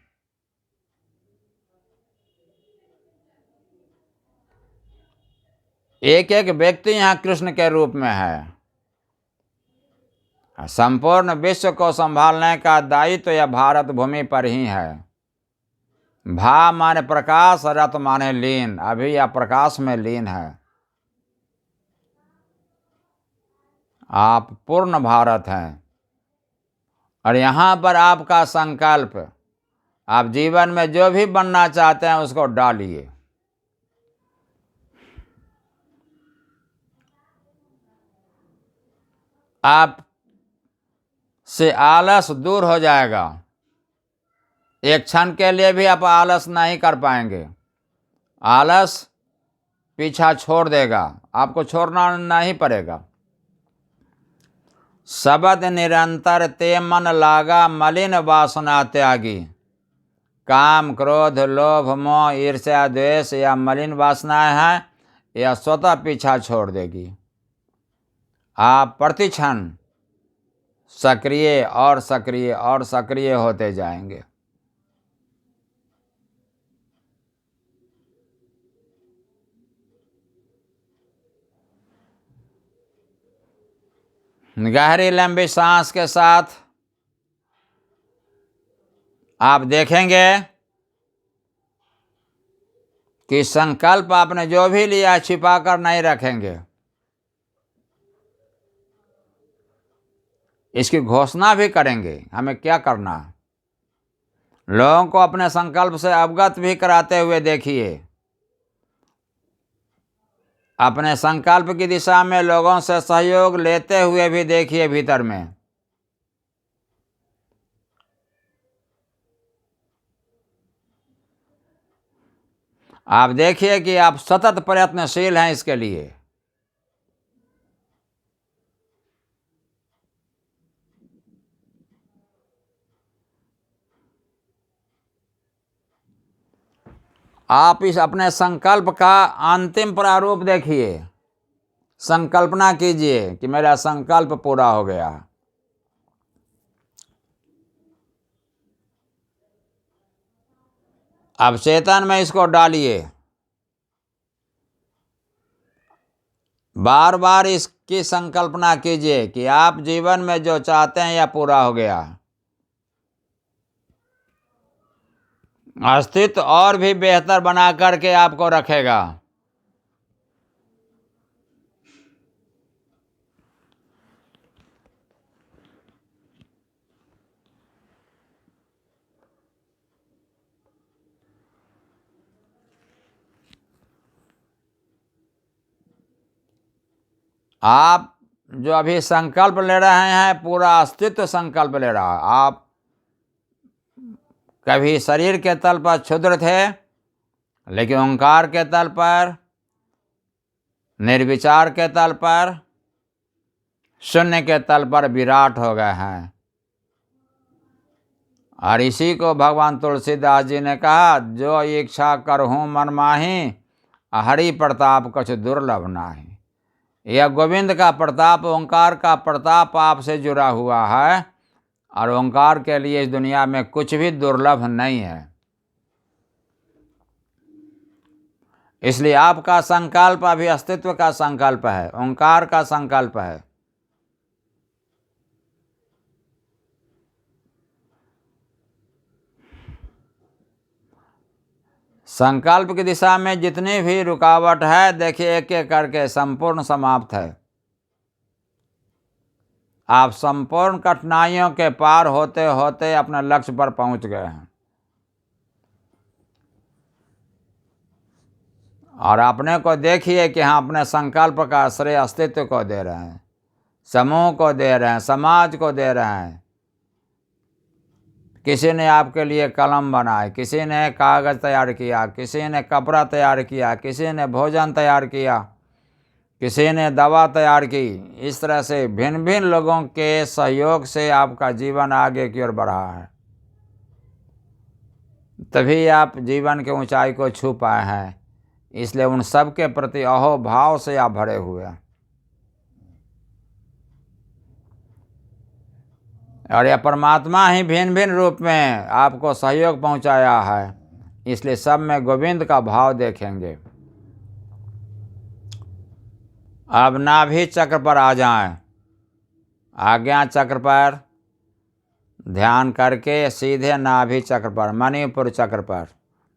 एक एक व्यक्ति यहाँ कृष्ण के रूप में है। संपूर्ण विश्व को संभालने का दायित्व यह भारत भूमि पर ही है। भा माने प्रकाश, रत माने लीन। अभी आप प्रकाश में लीन है। आप पूर्ण भारत हैं और यहाँ पर आपका संकल्प, आप जीवन में जो भी बनना चाहते हैं उसको डालिए। आप से आलस दूर हो जाएगा। एक क्षण के लिए भी आप आलस नहीं कर पाएंगे। आलस पीछा छोड़ देगा, आपको छोड़ना नहीं पड़ेगा। शब्द निरंतर ते मन लागा, मलिन वासना त्यागी। काम, क्रोध, लोभ, मोह, ईर्ष्या, द्वेष या मलिन वासनाएं हैं, यह स्वतः पीछा छोड़ देगी। आप प्रतिक्षण सक्रिय और सक्रिय और सक्रिय होते जाएंगे। गहरी लंबी सांस के साथ आप देखेंगे कि संकल्प आपने जो भी लिया छिपा कर नहीं रखेंगे। इसकी घोषणा भी करेंगे हमें क्या करना है। लोगों को अपने संकल्प से अवगत भी कराते हुए देखिए। अपने संकल्प की दिशा में लोगों से सहयोग लेते हुए भी देखिए भीतर में। आप देखिए कि आप सतत प्रयत्नशील हैं इसके लिए। आप इस अपने संकल्प का अंतिम प्रारूप देखिए। संकल्पना कीजिए कि मेरा संकल्प पूरा हो गया। अब चेतन में इसको डालिए। बार बार इसकी संकल्पना कीजिए कि आप जीवन में जो चाहते हैं यह पूरा हो गया। अस्तित्व और भी बेहतर बना करके आपको रखेगा। आप जो अभी संकल्प ले रहे हैं पूरा अस्तित्व संकल्प ले रहा है। आप कभी शरीर के तल पर क्षुद्र थे, लेकिन ओंकार के तल पर, निर्विचार के तल पर, शून्य के तल पर विराट हो गए हैं। और इसी को भगवान तुलसीदास जी ने कहा, जो इच्छा करहूँ मन माही, हरि प्रताप कछु दुर्लभ नाही। यह गोविंद का प्रताप, ओंकार का प्रताप आपसे जुड़ा हुआ है, और ओंकार के लिए इस दुनिया में कुछ भी दुर्लभ नहीं है। इसलिए आपका संकल्प अभी अस्तित्व का संकल्प है, ओंकार का संकल्प है। संकल्प की दिशा में जितनी भी रुकावट है, देखिए एक एक करके संपूर्ण समाप्त है। आप संपूर्ण कठिनाइयों के पार होते होते अपने लक्ष्य पर पहुंच गए हैं। और अपने को देखिए कि हाँ, अपने संकल्प का श्रेय अस्तित्व को दे रहे हैं, समूह को दे रहे हैं, समाज को दे रहे हैं। किसी ने आपके लिए कलम बनाए, किसी ने कागज़ तैयार किया, किसी ने कपड़ा तैयार किया, किसी ने भोजन तैयार किया, किसी ने दवा तैयार की। इस तरह से भिन्न भिन्न लोगों के सहयोग से आपका जीवन आगे की ओर बढ़ा है। तभी आप जीवन की ऊंचाई को छू पाए हैं। इसलिए उन सब के प्रति अहोभाव से आप भरे हुए हैं। और यह परमात्मा ही भिन्न भिन्न रूप में आपको सहयोग पहुंचाया है। इसलिए सब में गोविंद का भाव देखेंगे। अब नाभि चक्र पर आ जाएं। आज्ञा चक्र पर ध्यान करके सीधे नाभि चक्र पर, मणिपुर चक्र पर,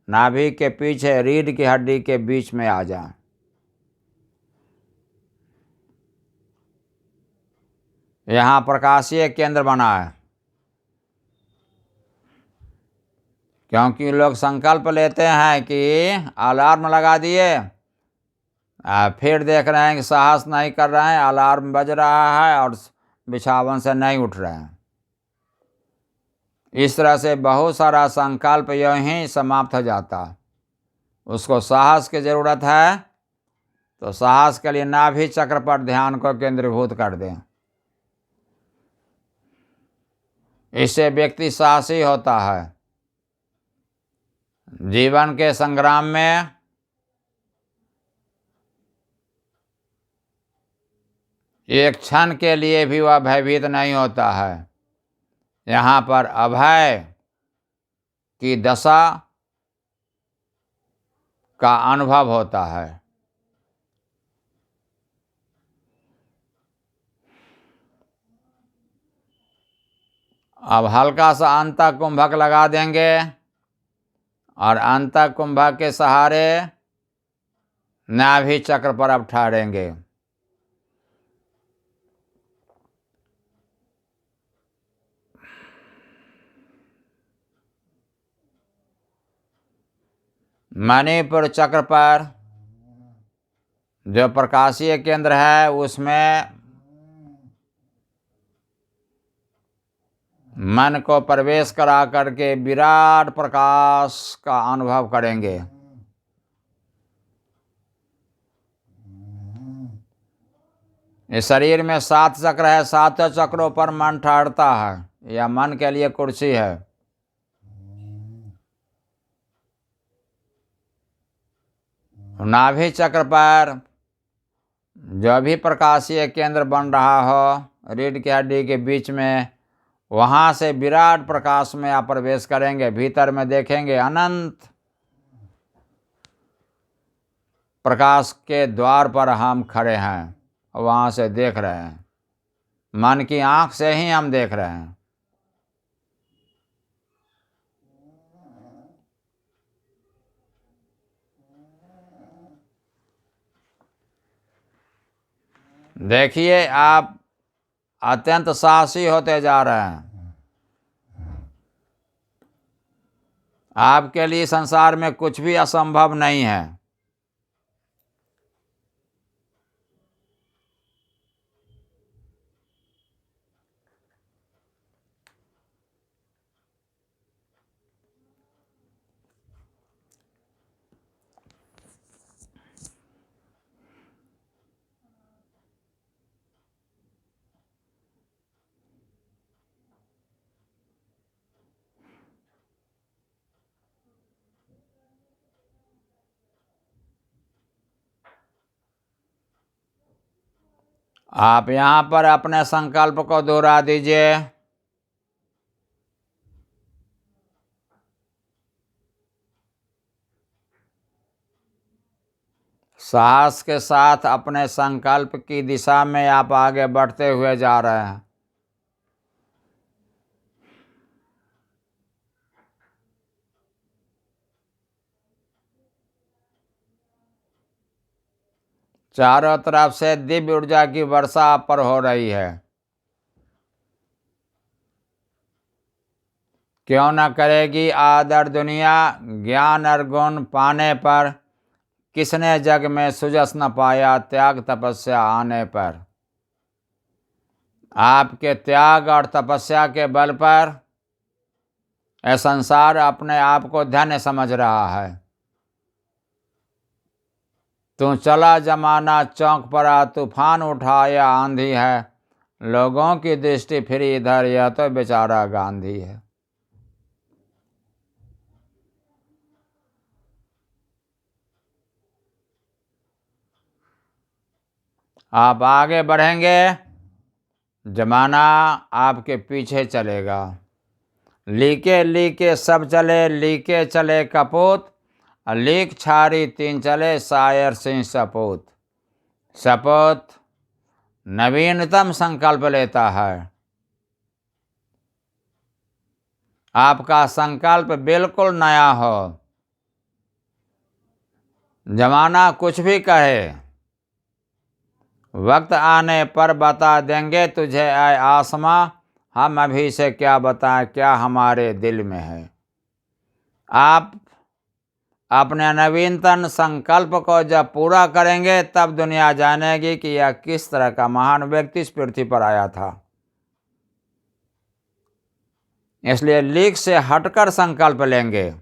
नाभि के पीछे रीढ़ की हड्डी के बीच में आ जाएं। यहाँ प्रकाशीय केंद्र बना है। क्योंकि लोग संकल्प लेते हैं कि अलार्म लगा दिए, फिर देख रहे हैं कि साहस नहीं कर रहे हैं, अलार्म बज रहा है और बिछावन से नहीं उठ रहे हैं। इस तरह से बहुत सारा संकल्प यूं ही समाप्त हो जाता है। उसको साहस की ज़रूरत है, तो साहस के लिए नाभि चक्र पर ध्यान को केंद्रीभूत कर दें। इससे व्यक्ति साहसी होता है। जीवन के संग्राम में एक क्षण के लिए भी वह भयभीत नहीं होता है। यहाँ पर अभय की दशा का अनुभव होता है। अब हल्का सा अंतः कुंभक लगा देंगे और अंतः कुंभक के सहारे नाभि चक्र पर अब ठहरेंगे। मणिपुर चक्र पर जो प्रकाशीय केंद्र है उसमें मन को प्रवेश करा करके विराट प्रकाश का अनुभव करेंगे। इस शरीर में 7 चक्र है, 7 चक्रों पर मन ठहरता है। यह मन के लिए कुर्सी है। नाभि चक्र पर जो भी प्रकाशीय केंद्र बन रहा हो रीढ़ की हड्डी के बीच में, वहां से विराट प्रकाश में आप प्रवेश करेंगे। भीतर में देखेंगे अनंत प्रकाश के द्वार पर हम खड़े हैं, वहां से देख रहे हैं। मन की आंख से ही हम देख रहे हैं। देखिए आप अत्यंत साहसी होते जा रहे हैं। आपके लिए संसार में कुछ भी असंभव नहीं है। आप यहाँ पर अपने संकल्प को दोहरा दीजिए। साहस के साथ अपने संकल्प की दिशा में आप आगे बढ़ते हुए जा रहे हैं। चारों तरफ से दिव्य ऊर्जा की वर्षा आप पर हो रही है। क्यों न करेगी आदर दुनिया, ज्ञान और गुण पाने पर किसने जग में सुजस न पाया, त्याग तपस्या आने पर। आपके त्याग और तपस्या के बल पर यह संसार अपने आप को धन्य समझ रहा है। तू चला जमाना चौंक पड़ा, तूफान उठा या आंधी है, लोगों की दृष्टि फिरी इधर, यह तो बेचारा गांधी है। आप आगे बढ़ेंगे, जमाना आपके पीछे चलेगा। लीके लीके सब चले, लीके चले कपूत, लीक छारी 3 चले, शायर सिंह सपूत। सपूत नवीनतम संकल्प लेता है। आपका संकल्प बिल्कुल नया हो। जमाना कुछ भी कहे, वक्त आने पर बता देंगे तुझे आए आसमां, हम अभी से क्या बताएं क्या हमारे दिल में है। आप अपने नवीनतम संकल्प को जब पूरा करेंगे तब दुनिया जानेगी कि यह किस तरह का महान व्यक्ति इस पृथ्वी पर आया था। इसलिए लीक से हटकर संकल्प लेंगे।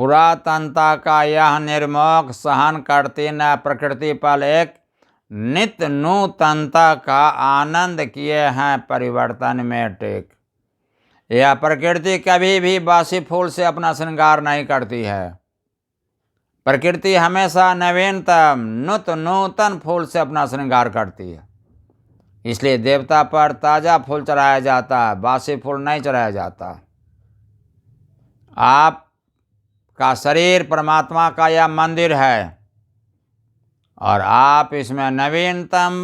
पुरातनता का यह निर्मोह सहन करती न प्रकृति पर एक नित्य नूतनता का आनंद किए हैं परिवर्तन में टेक। यह प्रकृति कभी भी बासी फूल से अपना श्रृंगार नहीं करती है। प्रकृति हमेशा नवीनतम नूतन फूल से अपना श्रृंगार करती है। इसलिए देवता पर ताजा फूल चढ़ाया जाता है, बासी फूल नहीं चढ़ाया जाता। आपका शरीर परमात्मा का यह मंदिर है और आप इसमें नवीनतम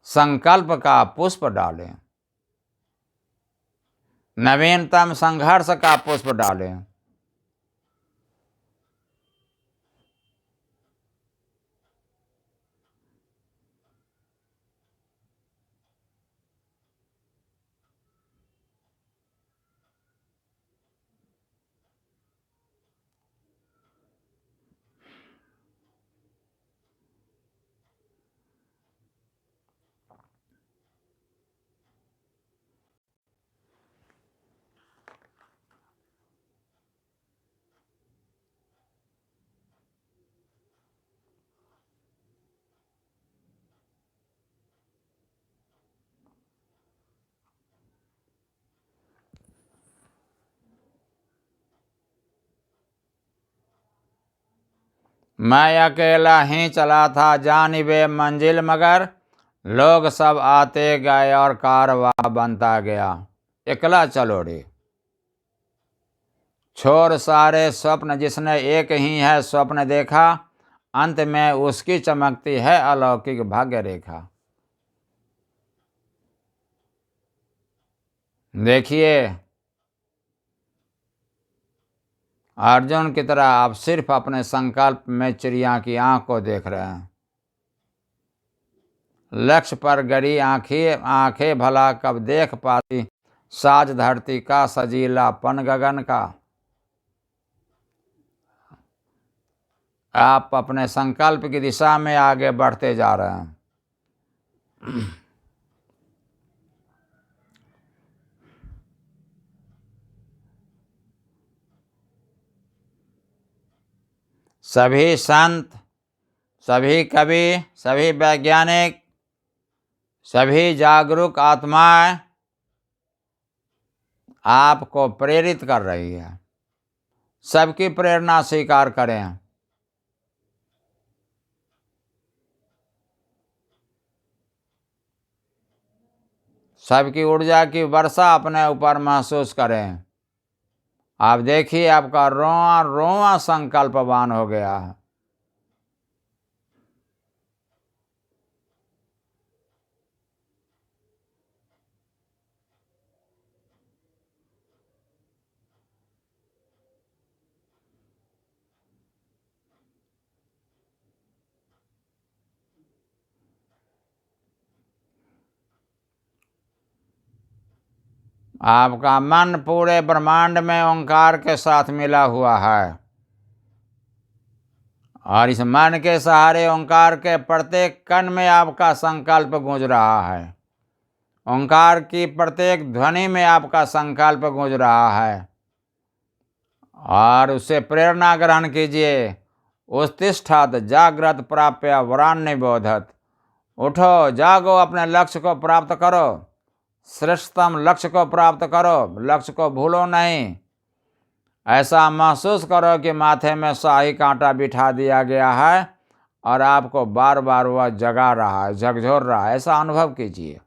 संकल्प का पुष्प डालें, नवीनतम संघर्ष का पुष्प डालें। मैं अकेला ही चला था जानिबे मंजिल, मगर लोग सब आते गए और कारवां बनता गया। एकला चलो रे, छोड़ सारे स्वप्न, जिसने एक ही है स्वप्न देखा, अंत में उसकी चमकती है अलौकिक भाग्य रेखा। देखिए अर्जुन की तरह आप सिर्फ अपने संकल्प में चिड़िया की आंख को देख रहे हैं। लक्ष्य पर गड़ी आंखें भला कब देख पाती साज धरती का, सजीलापन गगन का। आप अपने संकल्प की दिशा में आगे बढ़ते जा रहे हैं। सभी संत, सभी कवि, सभी वैज्ञानिक, सभी जागरूक आत्माएं आपको प्रेरित कर रही है। सबकी प्रेरणा स्वीकार करें। सबकी ऊर्जा की वर्षा अपने ऊपर महसूस करें। आप देखिए आपका रोआ रोआ संकल्पवान हो गया है। आपका मन पूरे ब्रह्मांड में ओंकार के साथ मिला हुआ है और इस मन के सहारे ओंकार के प्रत्येक कण में आपका संकल्प गूंज रहा है। ओंकार की प्रत्येक ध्वनि में आपका संकल्प गूंज रहा है और उससे प्रेरणा ग्रहण कीजिए। उत्तिष्ठत जागृत प्राप्य वरान्य बोधत। उठो, जागो, अपने लक्ष्य को प्राप्त करो, श्रेष्ठतम लक्ष्य को प्राप्त करो, लक्ष्य को भूलो नहीं। ऐसा महसूस करो कि माथे में शाही कांटा बिठा दिया गया है और आपको बार बार वह जगा रहा है, झकझोर रहा है। ऐसा अनुभव कीजिए।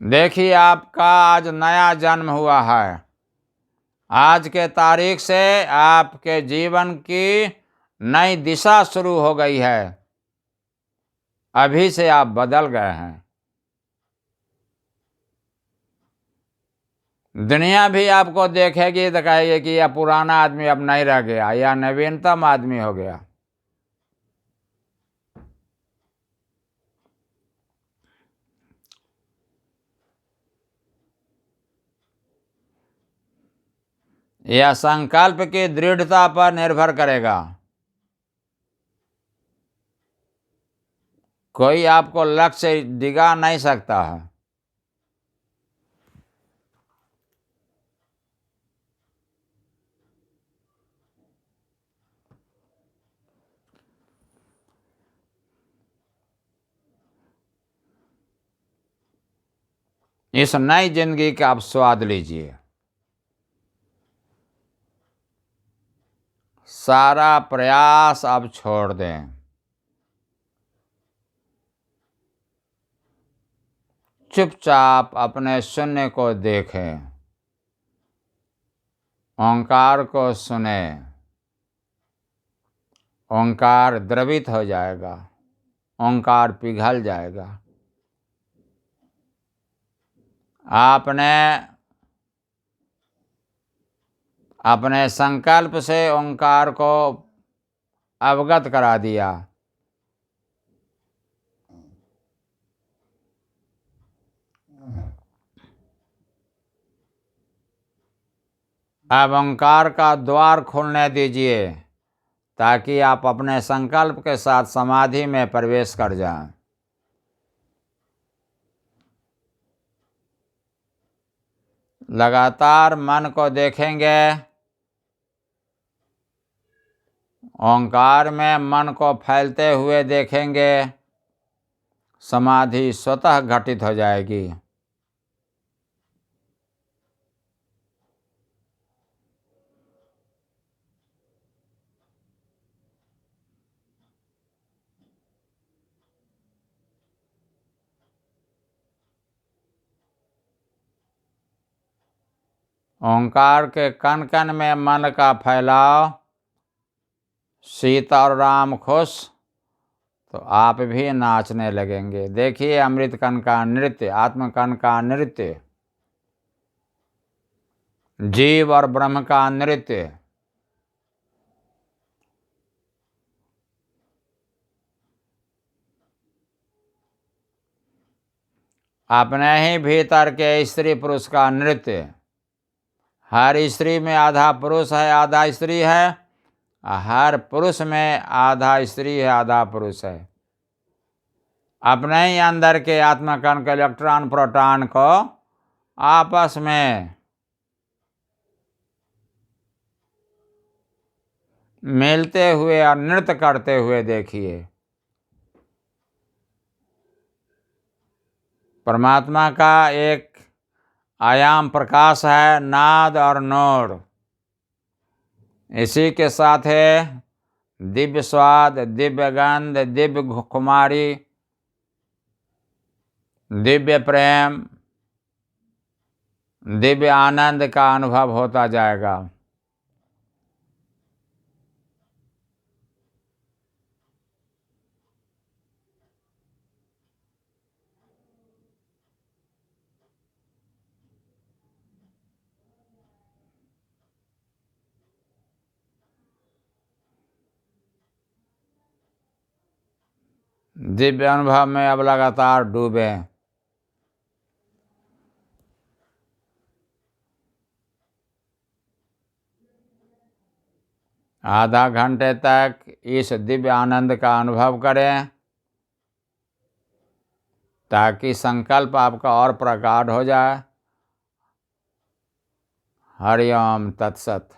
देखिए आपका आज नया जन्म हुआ है। आज के तारीख से आपके जीवन की नई दिशा शुरू हो गई है। अभी से आप बदल गए हैं। दुनिया भी आपको देखेगी तो कहेगी कि यह पुराना आदमी अब नहीं रह गया, यह नवीनतम आदमी हो गया। यह संकल्प की दृढ़ता पर निर्भर करेगा। कोई आपको लक्ष्य दिगा नहीं सकता है। इस नई जिंदगी का आप स्वाद लीजिए। सारा प्रयास आप छोड़ दें। चुपचाप अपने शून्य को देखें, ओंकार को सुने। ओंकार द्रवित हो जाएगा, ओंकार पिघल जाएगा। आपने अपने संकल्प से ओंकार को अवगत करा दिया। अब ओंकार का द्वार खोलने दीजिए ताकि आप अपने संकल्प के साथ समाधि में प्रवेश कर जाएं। लगातार मन को देखेंगे, ओंकार में मन को फैलते हुए देखेंगे, समाधि स्वतः घटित हो जाएगी। ओंकार के कण कण में मन का फैलाव, सीता और राम खुश तो आप भी नाचने लगेंगे। देखिए अमृत कण का नृत्य, आत्म कण का नृत्य, जीव और ब्रह्म का नृत्य। अपने ही भीतर के स्त्री पुरुष का नृत्य। हर स्त्री में आधा पुरुष है, आधा स्त्री है। हर पुरुष में आधा स्त्री है, आधा पुरुष है। अपने ही अंदर के आत्मकण के इलेक्ट्रॉन प्रोटॉन को आपस में मिलते हुए और नृत्य करते हुए देखिए। परमात्मा का एक आयाम प्रकाश है, नाद और नूर। इसी के साथ है दिव्य स्वाद, दिव्य गंध, दिव्य कुमारी, दिव्य प्रेम, दिव्य आनंद का अनुभव होता जाएगा। दिव्य अनुभव में अब लगातार डूबे। आधा घंटे तक इस दिव्य आनंद का अनुभव करें ताकि संकल्प आपका और प्रगाढ़ हो जाए। हरि ओम तत्सत।